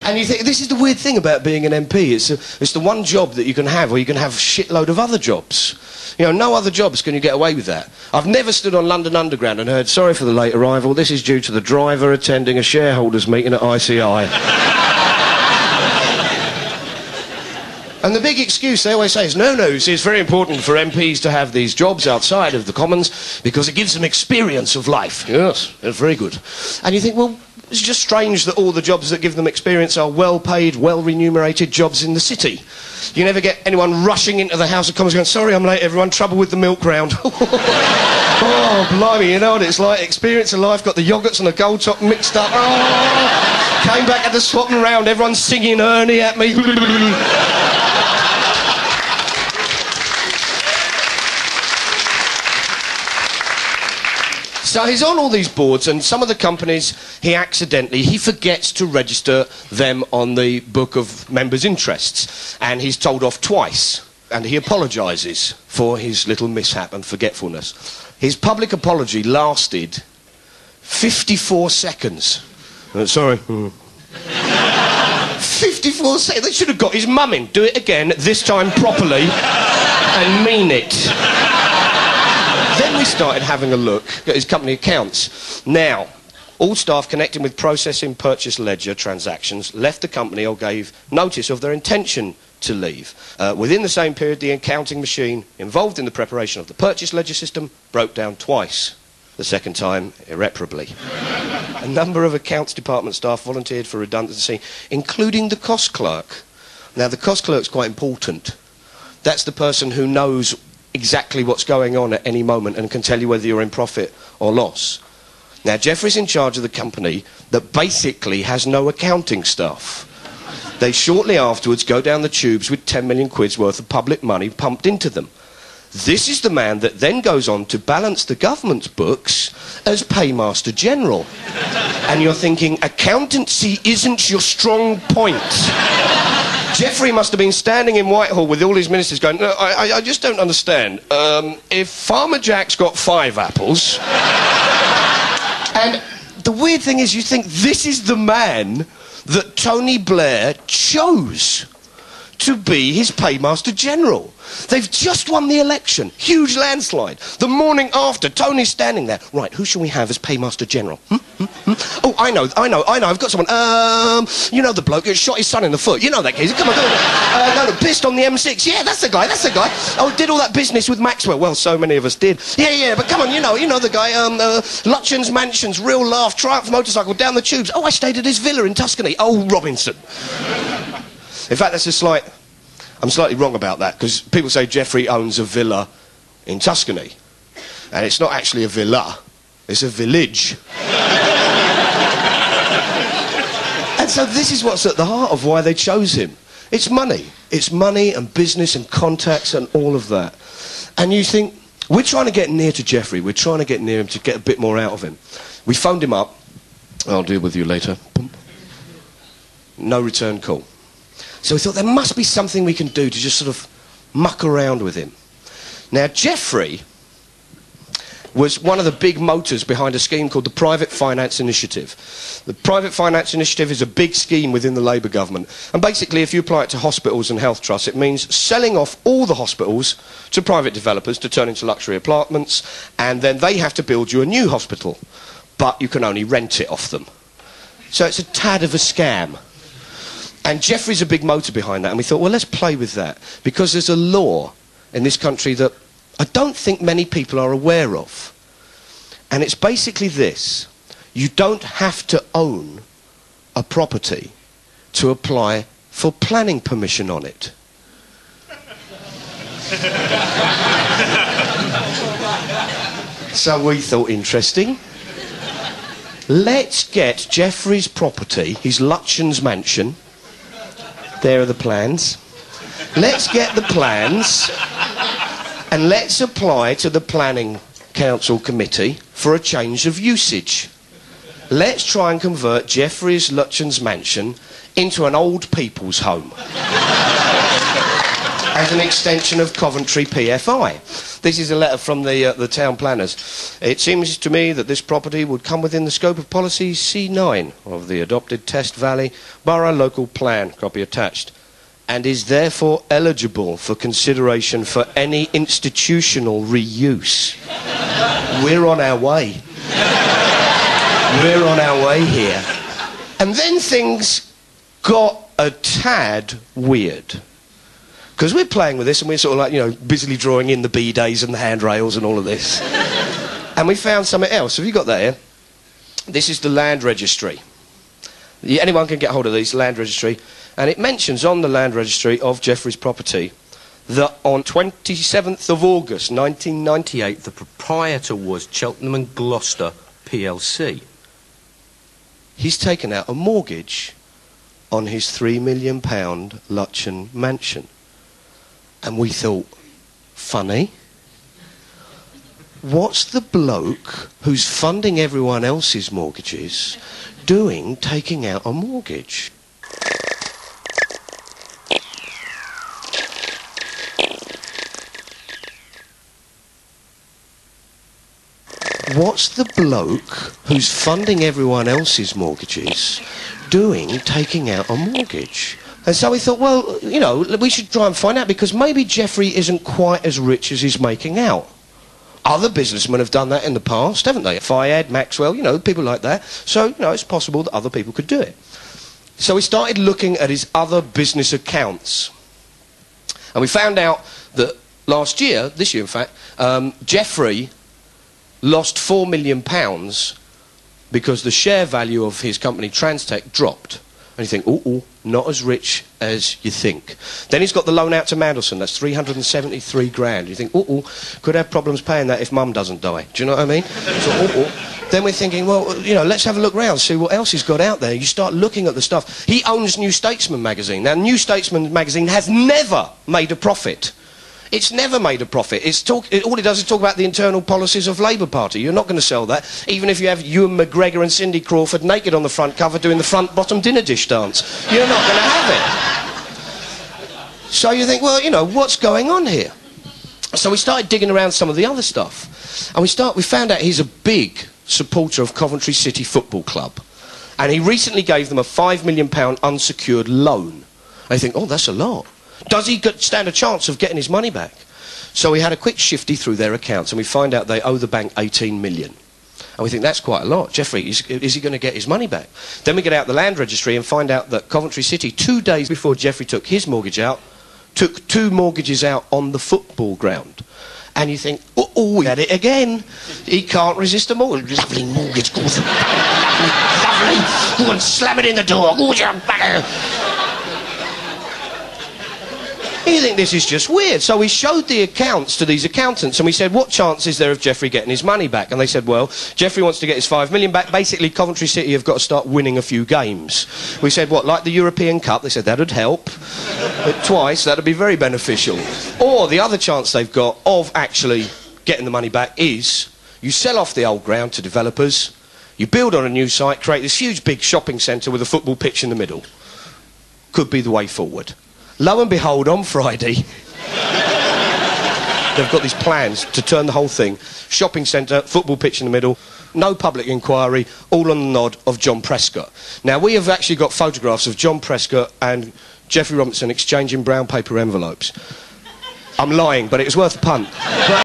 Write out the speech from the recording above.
And you think, this is the weird thing about being an MP. It's the one job that you can have, or you can have a shitload of other jobs. You know, no other jobs can you get away with that. I've never stood on London Underground and heard, sorry for the late arrival, this is due to the driver attending a shareholders meeting at ICI. And the big excuse they always say is, no, it's very important for MPs to have these jobs outside of the Commons because it gives them experience of life. Yes, that's very good. And you think, well, it's just strange that all the jobs that give them experience are well-paid, well-remunerated jobs in the city. You never get anyone rushing into the House of Commons going, sorry, I'm late, everyone, trouble with the milk round. Oh, blimey, you know what it's like? Experience of life, got the yoghurts and the gold top mixed up. Oh, came back at the swapping round, everyone's singing Ernie at me. So he's on all these boards, and some of the companies he forgets to register them on the book of members' interests, and he's told off twice, and he apologises for his little mishap and forgetfulness. His public apology lasted 54 seconds. Sorry. 54 seconds. They should have got his mum in. Do it again, this time properly, and mean it. Then we started having a look at his company accounts. Now, all staff connecting with processing purchase ledger transactions left the company or gave notice of their intention to leave. Within the same period, the accounting machine involved in the preparation of the purchase ledger system broke down twice. The second time, irreparably. A number of accounts department staff volunteered for redundancy, including the cost clerk. Now, the cost clerk's quite important. That's the person who knows exactly what's going on at any moment and can tell you whether you're in profit or loss. Now, Geoffrey's in charge of the company that basically has no accounting staff. They shortly afterwards go down the tubes with 10 million quid's worth of public money pumped into them. This is the man that then goes on to balance the government's books as Paymaster General. And you're thinking, accountancy isn't your strong point. Geoffrey must have been standing in Whitehall with all his ministers going, no, I just don't understand. If Farmer Jack's got 5 apples... And the weird thing is, you think this is the man that Tony Blair chose to be his Paymaster General. They've just won the election. Huge landslide. The morning after, Tony's standing there. Right, who shall we have as Paymaster General? Oh, I know. I've got someone. You know the bloke who shot his son in the foot. You know that case. Come on. No, pissed on the M6. Yeah, that's the guy. Oh, did all that business with Maxwell. Well, so many of us did. Yeah, but come on, you know the guy. Lutchen's Mansions, real laugh, Triumph motorcycle, down the tubes. Oh, I stayed at his villa in Tuscany. Oh, Robinson. In fact, I'm slightly wrong about that, because people say Geoffrey owns a villa in Tuscany. And it's not actually a villa, it's a village. And so this is what's at the heart of why they chose him. It's money. It's money and business and contacts and all of that. And you think, we're trying to get near to Geoffrey, we're trying to get near him to get a bit more out of him. We phoned him up. I'll deal with you later. Boom. No return call. So we thought there must be something we can do to just sort of muck around with him. Now, Geoffrey was one of the big motors behind a scheme called the Private Finance Initiative. The Private Finance Initiative is a big scheme within the Labour government. And basically, if you apply it to hospitals and health trusts, it means selling off all the hospitals to private developers to turn into luxury apartments, and then they have to build you a new hospital. But you can only rent it off them. So it's a tad of a scam. And Geoffrey's a big motor behind that, and we thought, well, let's play with that, because there's a law in this country that I don't think many people are aware of. And it's basically this: you don't have to own a property to apply for planning permission on it. So we thought, interesting. Let's get Geoffrey's property, his Lutchen's mansion. There are the plans. Let's get the plans and let's apply to the Planning Council Committee for a change of usage. Let's try and convert Geoffrey's Lutchen's mansion into an old people's home. as an extension of Coventry PFI. This is a letter from the town planners. It seems to me that this property would come within the scope of policy C9 of the adopted Test Valley Borough Local Plan, copy attached, and is therefore eligible for consideration for any institutional reuse. We're on our way. We're on our way here. And then things got a tad weird. Because we're playing with this and we're sort of like, you know, busily drawing in the B-days and the handrails and all of this. And we found something else. Have you got that here? This is the land registry. Anyone can get hold of these, land registry. And it mentions on the land registry of Geoffrey's property that on 27th of August 1998 the proprietor was Cheltenham and Gloucester PLC. He's taken out a mortgage on his £3 million Lutchen mansion. And we thought, funny. What's the bloke who's funding everyone else's mortgages doing taking out a mortgage? What's the bloke who's funding everyone else's mortgages doing taking out a mortgage? And so we thought, well, you know, we should try and find out, because maybe Geoffrey isn't quite as rich as he's making out. Other businessmen have done that in the past, haven't they? Fayed, Maxwell, you know, people like that. So, you know, it's possible that other people could do it. So we started looking at his other business accounts. And we found out that last year, this year in fact, Geoffrey lost £4 million because the share value of his company Transtech dropped. And you think, ooh, not as rich as you think. Then he's got the loan out to Mandelson, that's 373 grand. You think, ooh, could have problems paying that if Mum doesn't die. Do you know what I mean? So, then we're thinking, well, you know, let's have a look round, see what else he's got out there. You start looking at the stuff. He owns New Statesman magazine. Now, New Statesman magazine has never made a profit. It's never made a profit. All it does is talk about the internal policies of Labour Party. You're not going to sell that, even if you have Ewan McGregor and Cindy Crawford naked on the front cover doing the front-bottom dinner dish dance. You're not going to have it. So you think, well, you know, what's going on here? So we started digging around some of the other stuff. And we found out he's a big supporter of Coventry City Football Club. And he recently gave them a £5 million unsecured loan. I think, oh, that's a lot. Does he stand a chance of getting his money back? So we had a quick shifty through their accounts and we find out they owe the bank 18 million. And we think that's quite a lot. Geoffrey, is he going to get his money back? Then we get out the land registry and find out that Coventry City, 2 days before Geoffrey took his mortgage out, took 2 mortgages out on the football ground. And you think, oh, he had it again. He can't resist a mortgage. Lovely mortgage. Lovely. Go and slam it in the door. You think this is just weird. So we showed the accounts to these accountants and we said, what chance is there of Geoffrey getting his money back? And they said, well, Geoffrey wants to get his £5 million back. Basically, Coventry City have got to start winning a few games. We said, what, like the European Cup? They said, that would help. Twice, that would be very beneficial. Or the other chance they've got of actually getting the money back is you sell off the old ground to developers, you build on a new site, create this huge big shopping centre with a football pitch in the middle. Could be the way forward. Lo and behold, on Friday, they've got these plans to turn the whole thing. Shopping centre, football pitch in the middle, no public inquiry, all on the nod of John Prescott. Now, we have actually got photographs of John Prescott and Geoffrey Robinson exchanging brown paper envelopes. I'm lying, but it was worth a punt.